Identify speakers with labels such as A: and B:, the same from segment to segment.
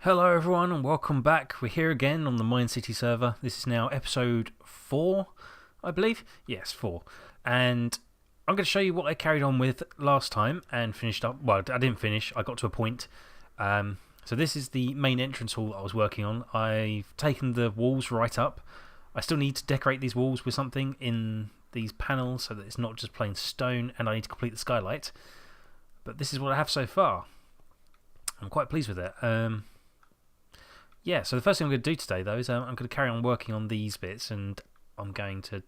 A: Hello everyone and welcome back. We're here again on the Minecity server. This is now episode 4, I believe. Yes, 4. And I'm going to show you what I carried on with last time and finished up. Well, I didn't finish. I got to a point. So this is the main entrance hall that I was working on. I've taken the walls right up. I still need to decorate these walls with something in these panels so that it's not just plain stone, and I need to complete the skylight. But this is what I have so far. I'm quite pleased with it. Yeah, so the first thing I'm going to do today, though, is I'm going to carry on working on these bits, and I'm going to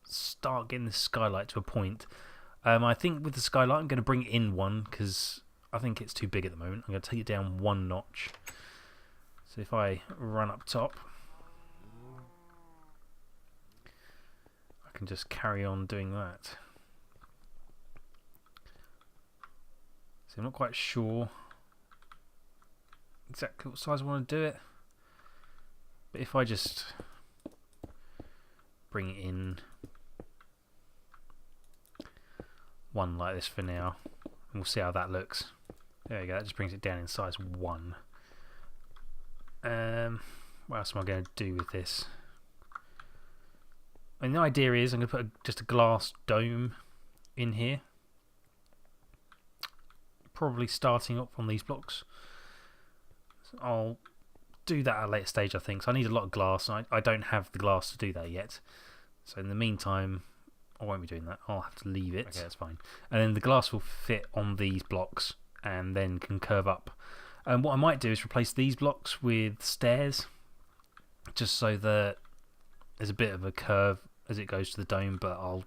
A: start getting this skylight to a point. I think with the skylight, I'm going to bring it in one, because I think it's too big at the moment. I'm going to take it down one notch. So if I run up top, I can just carry on doing that. So I'm not quite sure exactly what size I want to do it. But if I just bring it in one like this for now, and we'll see how that looks. There we go, that just brings it down in size 1. What else am I going to do with this? And the idea is I'm going to put just a glass dome in here. Probably starting up on these blocks. So I'll do that at a later stage, I think. So I need a lot of glass, and I don't have the glass to do that yet. So in the meantime, I won't be doing that. I'll have to leave it. Okay, that's fine. And then the glass will fit on these blocks and then can curve up. And what I might do is replace these blocks with stairs, just so that there's a bit of a curve as it goes to the dome, but I'll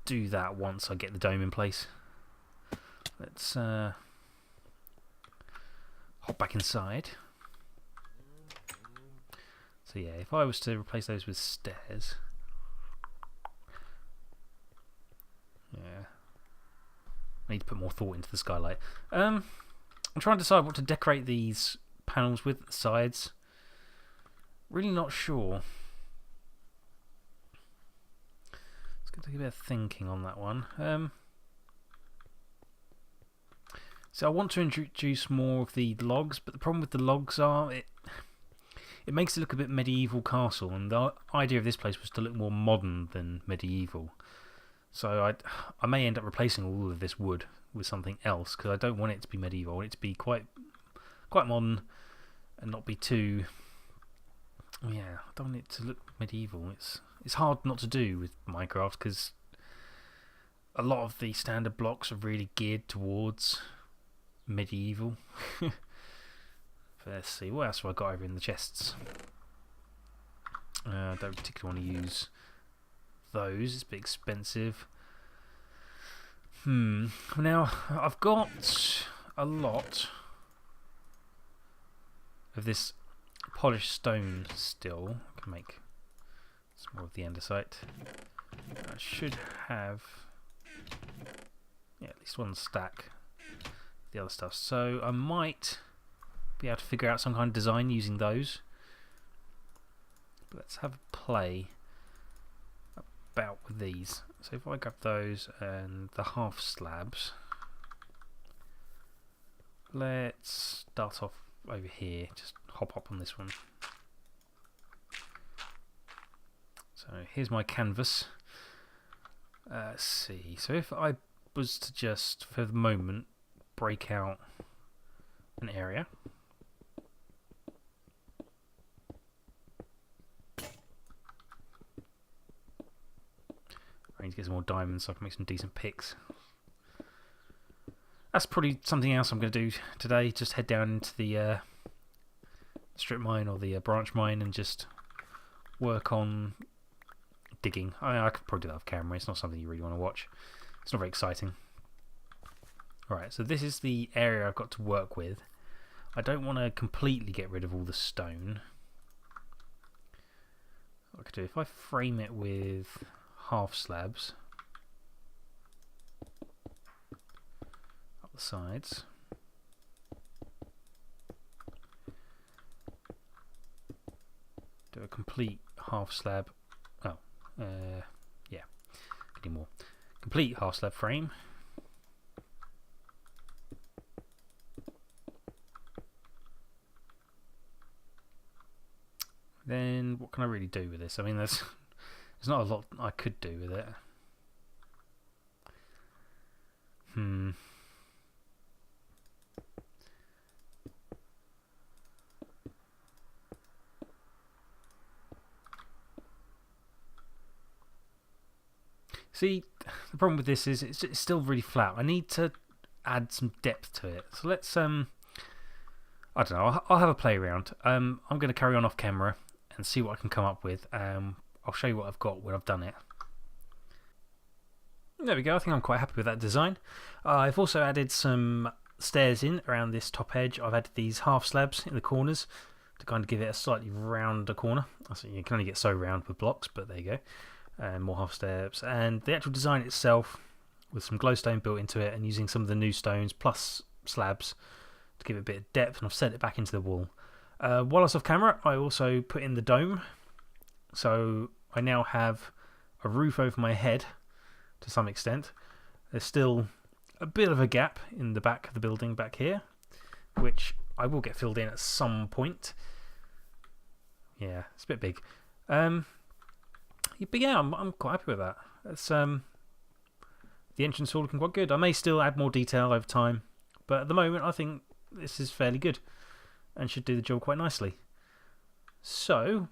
A: do that once I get the dome in place. Let's hop back inside. So yeah, if I was to replace those with stairs, yeah, I need to put more thought into the skylight. I'm trying to decide what to decorate these panels with at the sides. Really not sure. It's going to take a bit of thinking on that one. So I want to introduce more of the logs, but the problem with the logs are it makes it look a bit medieval castle, and the idea of this place was to look more modern than medieval. So I may end up replacing all of this wood with something else, because I don't want it to be medieval. I want it to be quite modern and not be too... Yeah, I don't want it to look medieval. It's hard not to do with Minecraft, because a lot of the standard blocks are really geared towards medieval. Let's see, what else have I got over in the chests? I don't particularly want to use those, it's a bit expensive. Now, I've got a lot of this polished stone still. I can make some more of the andesite. I should have, yeah, at least one stack of the other stuff. So I might be able to figure out some kind of design using those. But let's have a play about with these. So if I grab those and the half slabs, let's start off over here. Just hop up on this one. So here's my canvas. Let's see. So if I was to just, for the moment, break out an area. I need to get some more diamonds so I can make some decent picks. That's probably something else I'm going to do today. Just head down into the strip mine or the branch mine and just work on digging. I could probably do that off camera. It's not something you really want to watch. It's not very exciting. Alright, so this is the area I've got to work with. I don't want to completely get rid of all the stone. What I could do, if I frame it with half slabs up the sides, do a complete half slab. Yeah, any more complete half slab frame. Then what can I really do with this? I mean, there's not a lot I could do with it. See, the problem with this is it's still really flat. I need to add some depth to it. So let's I don't know. I'll have a play around. I'm going to carry on off camera and see what I can come up with. I'll show you what I've got when I've done it. There we go. I think I'm quite happy with that design. I've also added some stairs in around this top edge. I've added these half slabs in the corners to kind of give it a slightly rounder corner. So you can only get so round with blocks, but there you go. And more half steps, and the actual design itself with some glowstone built into it and using some of the new stones plus slabs to give it a bit of depth, and I've set it back into the wall. While I was off camera, I also put in the dome, so I now have a roof over my head to some extent. There's still a bit of a gap in the back of the building back here, which I will get filled in at some point. Yeah, it's a bit big. But yeah, I'm quite happy with that. It's, the entrance hall looking quite good. I may still add more detail over time, but at the moment I think this is fairly good and should do the job quite nicely. So,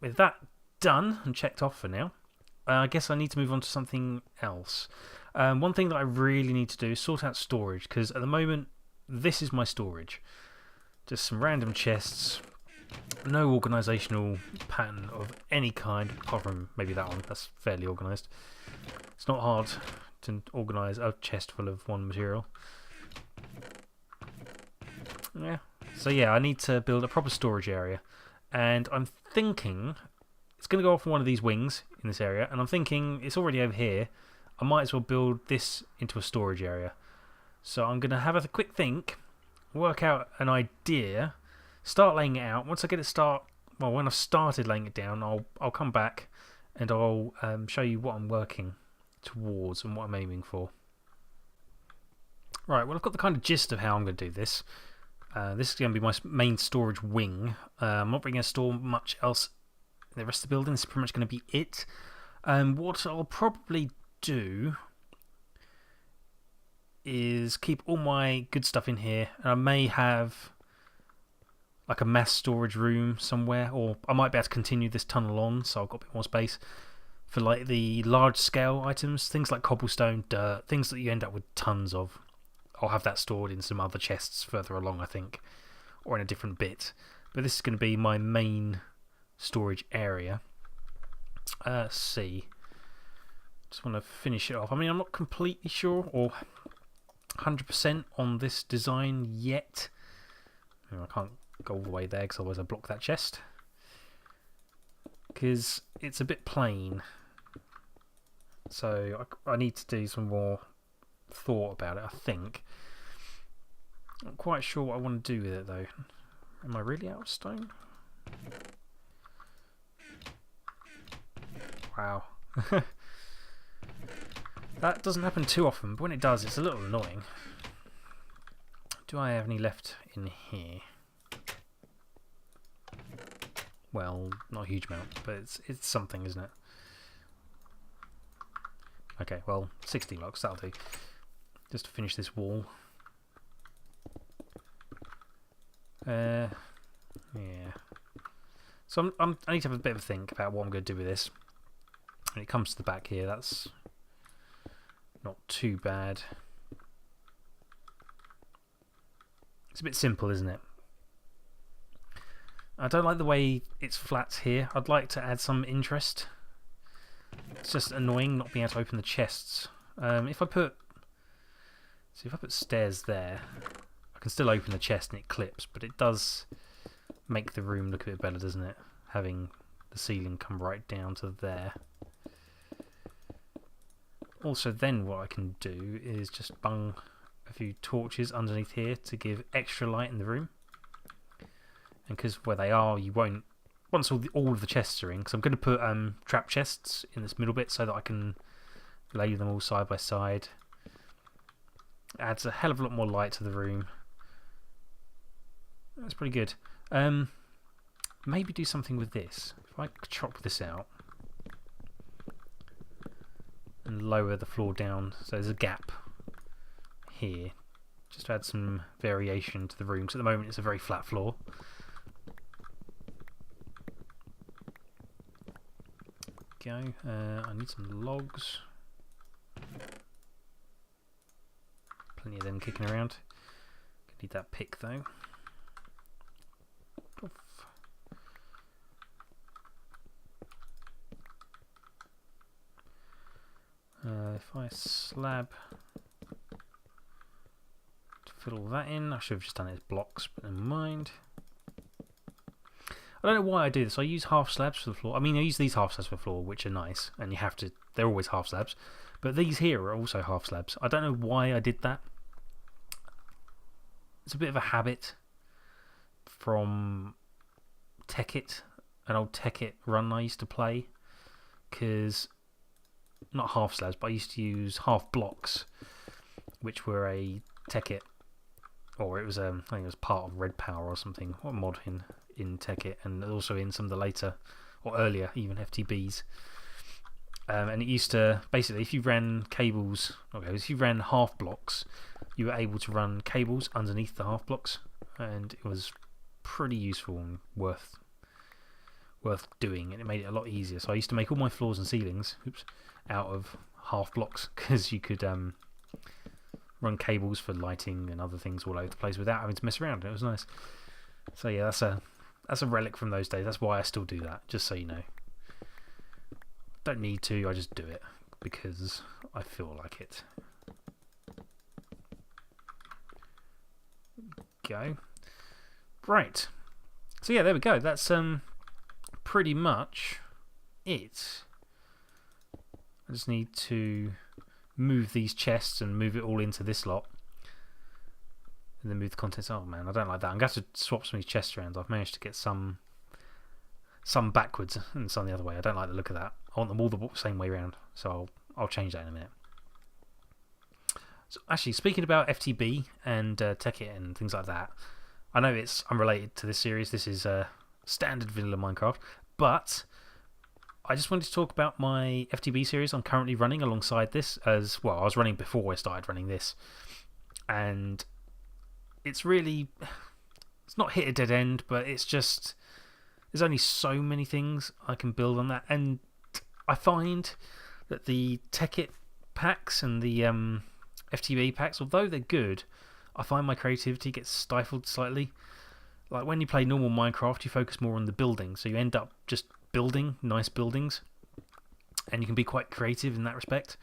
A: with that done and checked off for now, I guess I need to move on to something else. One thing that I really need to do is sort out storage, because at the moment this is my storage. Just some random chests. No organisational pattern of any kind, apart from maybe that one. That's fairly organised. It's not hard to organise a chest full of one material. Yeah. So yeah, I need to build a proper storage area. And I'm thinking it's going to go off one of these wings in this area. And I'm thinking it's already over here. I might as well build this into a storage area. So I'm going to have a quick think, work out an idea, start laying it out. Once I get it when I've started laying it down, I'll come back and I'll show you what I'm working towards and what I'm aiming for. Right, well I've got the kind of gist of how I'm going to do this. This is going to be my main storage wing. I'm not really going to store much else in the rest of the building. This is pretty much going to be it. What I'll probably do is keep all my good stuff in here, and I may have like a mass storage room somewhere, or I might be able to continue this tunnel on, so I've got a bit more space for like the large scale items, things like cobblestone, dirt, things that you end up with tons of. I'll have that stored in some other chests further along, I think, or in a different bit. But this is going to be my main storage area. Let's see. Just want to finish it off. I mean, I'm not completely sure or 100% on this design yet. I can't go all the way there because otherwise I block that chest. Because it's a bit plain. So I need to do some more thought about it, I think. I'm not quite sure what I want to do with it though. Am I really out of stone? Wow. That doesn't happen too often, but when it does, it's a little annoying. Do I have any left in here? Well, not a huge amount, but it's something, isn't it? Okay, well, 60 blocks, that'll do. Just to finish this wall. Yeah. So I need to have a bit of a think about what I'm going to do with this. When it comes to the back here, that's not too bad. It's a bit simple, isn't it? I don't like the way it's flat here. I'd like to add some interest. It's just annoying not being able to open the chests. If I put stairs there, I can still open the chest and it clips, but it does make the room look a bit better, doesn't it? Having the ceiling come right down to there. Also, then what I can do is just bung a few torches underneath here to give extra light in the room. And because where they are, you won't. Once all of the chests are in, because I'm going to put trap chests in this middle bit so that I can lay them all side by side. Adds a hell of a lot more light to the room. That's pretty good. maybe do something with this. If I chop this out and lower the floor down so there's a gap here, just to add some variation to the room, because at the moment it's a very flat floor. Go. I need some logs. Plenty of them kicking around. Need that pick though. Oof. If I slab to fill all that in, I should have just done it as blocks, but never mind. I don't know why I do this. I use half slabs for the floor. I mean, I use these half slabs for the floor, which are nice, and you have to. They're always half slabs, but these here are also half slabs. I don't know why I did that. It's a bit of a habit from Tekkit, an old Tekkit run I used to play, because not half slabs, but I used to use half blocks, which were a Tekkit, or it was I think it was part of Red Power or something, or mod in Tekkit, and also in some of the later or earlier even FTBs. And it used to basically, if you ran cables, if you ran half blocks, you were able to run cables underneath the half blocks, and it was pretty useful and worth doing, and it made it a lot easier. So I used to make all my floors and ceilings out of half blocks, because you could run cables for lighting and other things all over the place without having to mess around. It was nice. So yeah, that's a relic from those days. That's why I still do that, just so you know. Don't need to, I just do it because I feel like it. Go. Right. So yeah, there we go. That's pretty much it. I just need to move these chests and move it all into this lot. And then move the contents. Oh man, I don't like that. I'm going to have to swap some of these chests around. I've managed to get some backwards and some the other way. I don't like the look of that. I want them all the same way around. So I'll change that in a minute. So actually, speaking about FTB and Tekkit and things like that, I know it's unrelated to this series. This is standard vanilla Minecraft. But I just wanted to talk about my FTB series I'm currently running alongside this. As well, I was running before I started running this. And it's really... It's not hit a dead end, but it's just... There's only so many things I can build on that. And I find that the Tekkit packs and the FTB packs, although they're good, I find my creativity gets stifled slightly. Like when you play normal Minecraft, you focus more on the building, so you end up just building nice buildings, and you can be quite creative in that respect.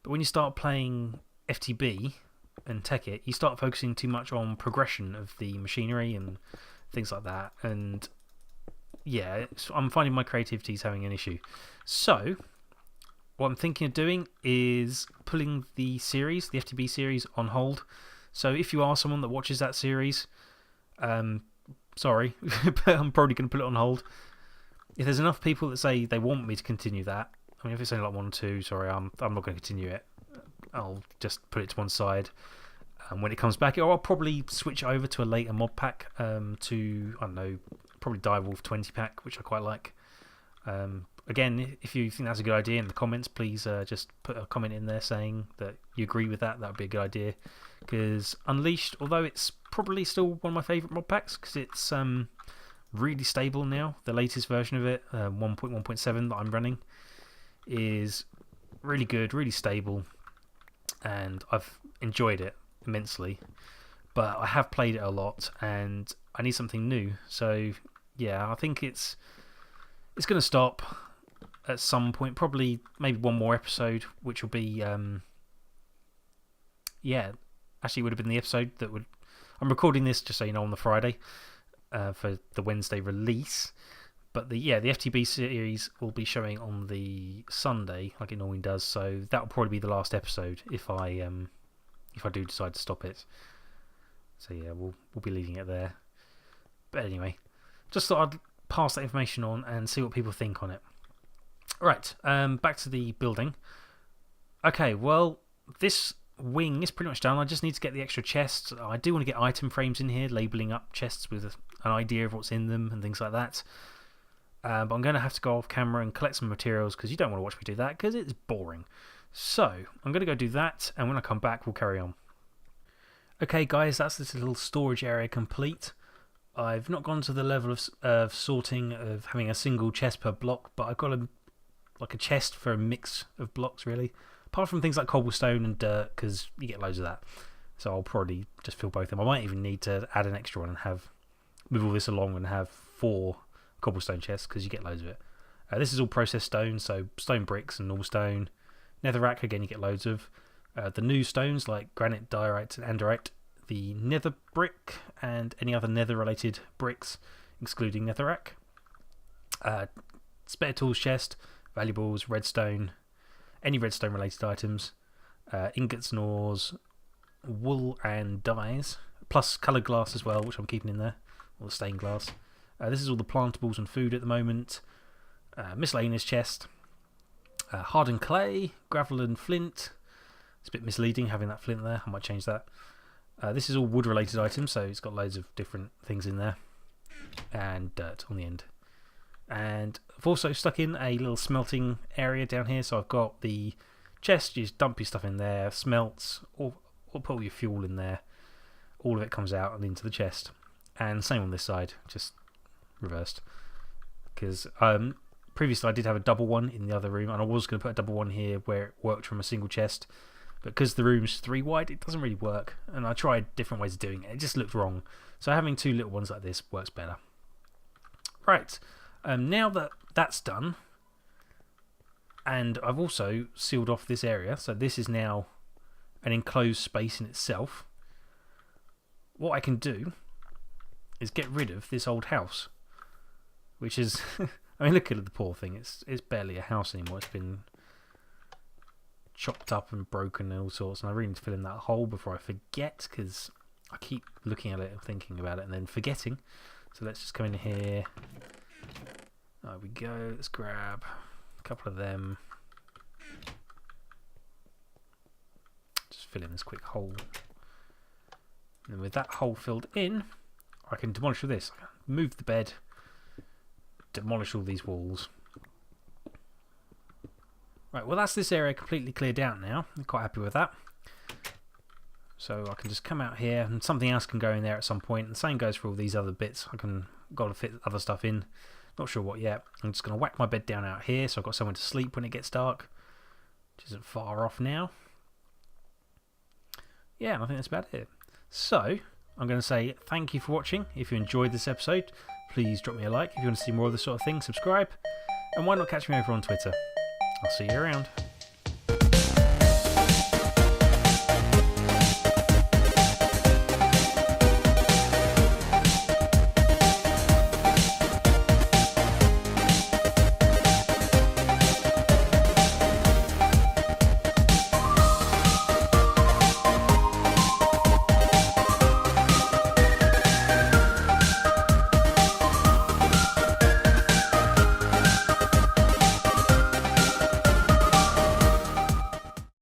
A: But when you start playing FTB and Tekkit, you start focusing too much on progression of the machinery and things like that, and yeah, I'm finding my creativity is having an issue. So what I'm thinking of doing is pulling the series, the FTB series, on hold. So if you are someone that watches that series, sorry, but I'm probably going to put it on hold. If there's enough people that say they want me to continue that, I mean, if it's only like 1 or 2, sorry, I'm not going to continue it. I'll just put it to one side. And when it comes back, I'll probably switch over to a later mod pack, to, I don't know, probably Direwolf 20 pack, which I quite like. Again, if you think that's a good idea in the comments, please just put a comment in there saying that you agree with that. That would be a good idea. Because Unleashed, although it's probably still one of my favourite mod packs, because it's really stable now. The latest version of it, 1.1.7 that I'm running, is really good, really stable, and I've enjoyed it immensely. But I have played it a lot, and I need something new. So yeah, I think it's going to stop at some point. Probably maybe one more episode, which will be yeah, actually it would have been the episode that would... I'm recording this, just so you know, on the Friday for the Wednesday release. But the FTB series will be showing on the Sunday, like it normally does. So that will probably be the last episode if I do decide to stop it. So yeah, we'll be leaving it there. But anyway, just thought I'd pass that information on and see what people think on it. Right, back to the building. Okay, well, this wing is pretty much done. I just need to get the extra chests. I do want to get item frames in here, labelling up chests with an idea of what's in them and things like that. But I'm going to have to go off camera and collect some materials because you don't want to watch me do that because it's boring. So I'm going to go do that, and when I come back, we'll carry on. Okay, guys, that's this little storage area complete. I've not gone to the level of sorting, of having a single chest per block, but I've got a chest for a mix of blocks, really. Apart from things like cobblestone and dirt, because you get loads of that. So I'll probably just fill both of them. I might even need to add an extra one and move all this along and have 4 cobblestone chests, because you get loads of it. This is all processed stone, so stone bricks and normal stone. Netherrack, again, you get loads of. The new stones like granite, diorite, and anderite. The nether brick and any other nether-related bricks, excluding netherrack. Spare tools chest, valuables, redstone, any redstone-related items, ingots and ores, wool and dyes, plus coloured glass as well, which I'm keeping in there, or stained glass. This is all the plantables and food at the moment. Miscellaneous chest, hardened clay, gravel and flint. It's a bit misleading having that flint there. I might change that. This is all wood related items, so it's got loads of different things in there, and dirt on the end. And I've also stuck in a little smelting area down here, so I've got the chest, you just dump your stuff in there, smelts, or put all your fuel in there. All of it comes out and into the chest. And same on this side, just reversed. Because previously I did have a double one in the other room, and I was going to put a double one here where it worked from a single chest. But because the room's 3 wide, it doesn't really work. And I tried different ways of doing it. It just looked wrong. So having 2 little ones like this works better. Right. Now that that's done, and I've also sealed off this area, so this is now an enclosed space in itself, what I can do is get rid of this old house. Which is... I mean, look at the poor thing. It's barely a house anymore. It's been chopped up and broken and all sorts, and I really need to fill in that hole before I forget, because I keep looking at it and thinking about it and then forgetting. So let's just come in here. There we go. Let's grab a couple of them. Just fill in this quick hole. And with that hole filled in, I can demolish all this. Move the bed, demolish all these walls. Right, well that's this area completely cleared out now. I'm quite happy with that. So I can just come out here and something else can go in there at some point. And the same goes for all these other bits. Got to fit other stuff in. Not sure what yet. I'm just going to whack my bed down out here so I've got somewhere to sleep when it gets dark. Which isn't far off now. Yeah, and I think that's about it. So, I'm going to say thank you for watching. If you enjoyed this episode, please drop me a like. If you want to see more of this sort of thing, subscribe. And why not catch me over on Twitter? I'll see you around.